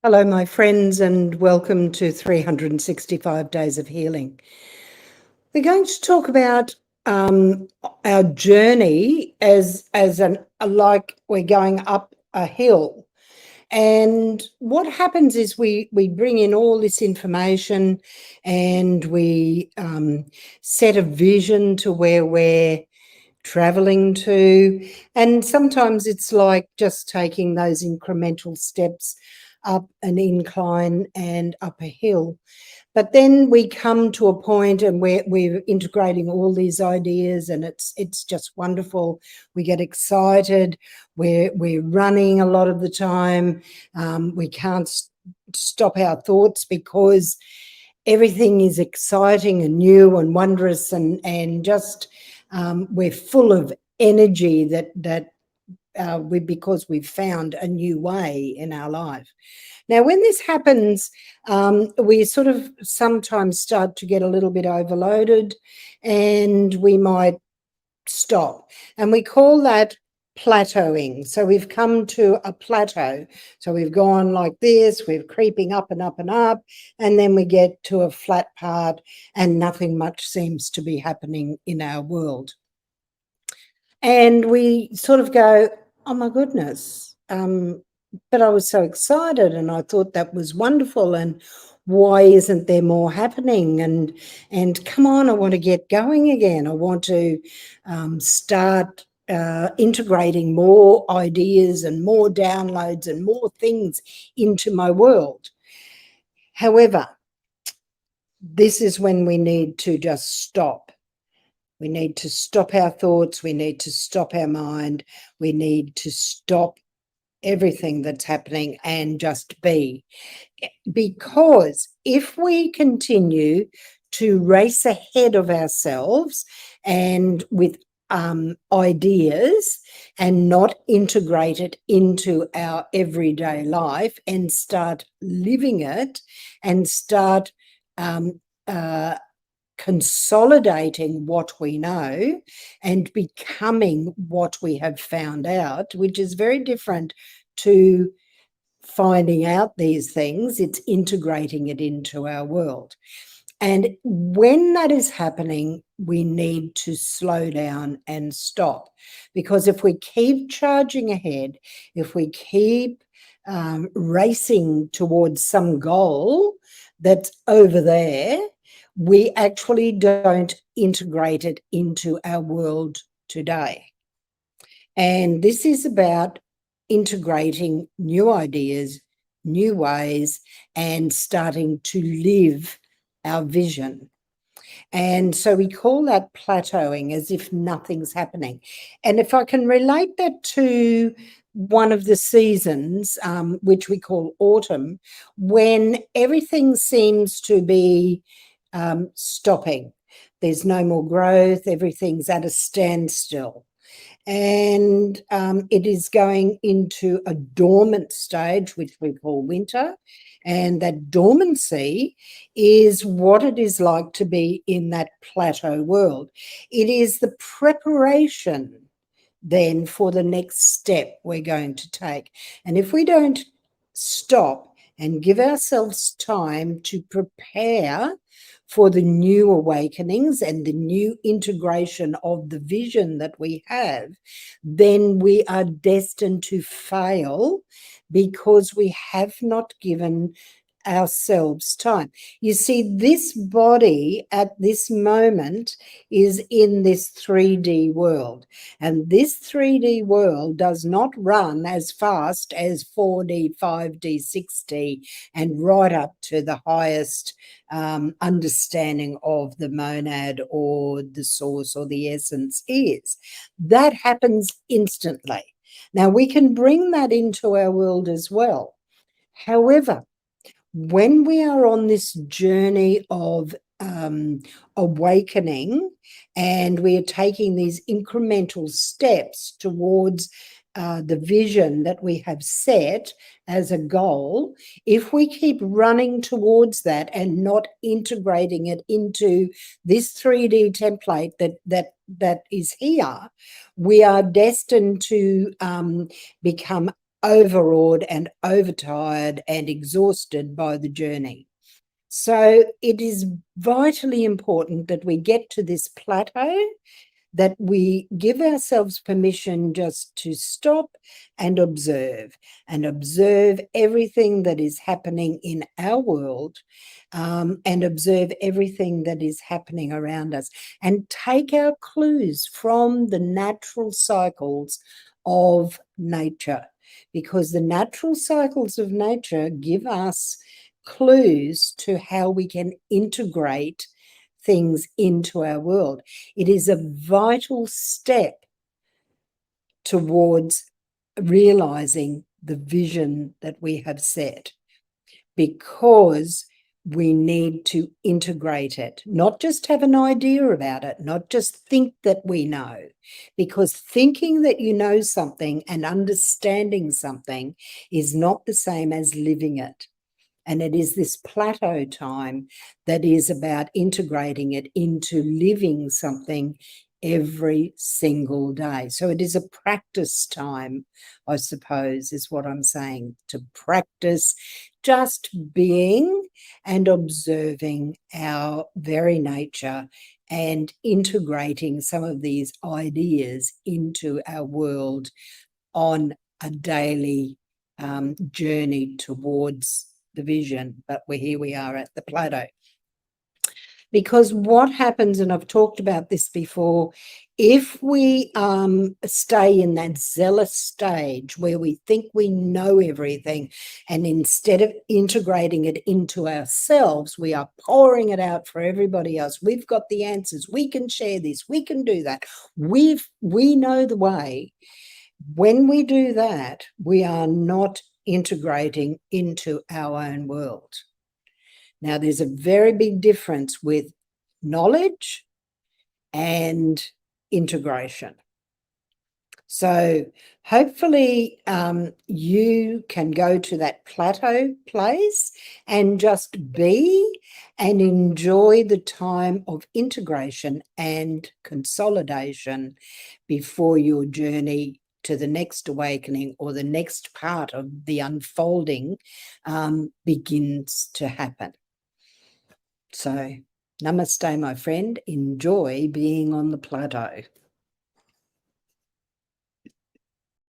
Hello, my friends, and welcome to 365 Days of Healing. We're going to talk about our journey as like we're going up a hill. And what happens is we bring in all this information and we set a vision to where we're traveling to. And sometimes it's like just taking those incremental steps up an incline and up a hill. But then we come to a point and we're integrating all these ideas, and it's just wonderful. We get excited. We're running a lot of the time. We can't stop our thoughts because everything is exciting and new and wondrous, and just we're full of energy that because we've found a new way in our life. Now, when this happens, we sort of sometimes start to get a little bit overloaded, and we might stop. And we call that plateauing. So we've come to a plateau. So we've gone like this, we're creeping up and up and up, and then we get to a flat part and nothing much seems to be happening in our world. And we sort of go, oh my goodness, but I was so excited and I thought that was wonderful, and why isn't there more happening? And come on, I want to get going again. I want to start integrating more ideas and more downloads and more things into my world. However, this is when we need to just stop. We need to stop our thoughts. We need to stop our mind. We need to stop everything that's happening and just be. Because if we continue to race ahead of ourselves and with ideas and not integrate it into our everyday life and start living it and start consolidating what we know and becoming what we have found out, which is very different to finding out these things. It's integrating it into our world. And when that is happening, we need to slow down and stop. Because if we keep charging ahead, if we keep racing towards some goal that's over there, we actually don't integrate it into our world today. And this is about integrating new ideas, new ways, and starting to live our vision. And so we call that plateauing, as if nothing's happening. And if I can relate that to one of the seasons, which we call autumn, when everything seems to be stopping, there's no more growth, everything's at a standstill. And it is going into a dormant stage, which we call winter. And that dormancy is what it is like to be in that plateau world. It is the preparation then for the next step we're going to take. And if we don't stop and give ourselves time to prepare for the new awakenings and the new integration of the vision that we have, then we are destined to fail because we have not given ourselves time. You see, this body at this moment is in this 3D world, and this 3D world does not run as fast as 4D, 5D, 6D, and right up to the highest understanding of the monad or the source or the essence is. That happens instantly. Now, we can bring that into our world as well. However, when we are on this journey of awakening and we are taking these incremental steps towards the vision that we have set as a goal, if we keep running towards that and not integrating it into this 3D template that is here, we are destined to become overawed and overtired and exhausted by the journey. So it is vitally important that we get to this plateau, that we give ourselves permission just to stop and observe everything that is happening in our world, and observe everything that is happening around us, and take our clues from the natural cycles of nature, because the natural cycles of nature give us clues to how we can integrate things into our world. It is a vital step towards realizing the vision that we have set, because we need to integrate it, not just have an idea about it, not just think that we know, because thinking that you know something and understanding something is not the same as living it. And it is this plateau time that is about integrating it into living something every single day. So it is a practice time, I suppose, is what I'm saying, to practice just being and observing our very nature and integrating some of these ideas into our world on a daily journey towards the vision. But here we are at the plateau. Because what happens, and I've talked about this before, if we stay in that zealous stage where we think we know everything, and instead of integrating it into ourselves, we are pouring it out for everybody else. We've got the answers. We can share this. We can do that. We know the way. When we do that, we are not integrating into our own world. Now, there's a very big difference with knowledge and integration. So hopefully you can go to that plateau place and just be and enjoy the time of integration and consolidation before your journey to the next awakening or the next part of the unfolding begins to happen. So namaste, my friend. Enjoy being on the plateau.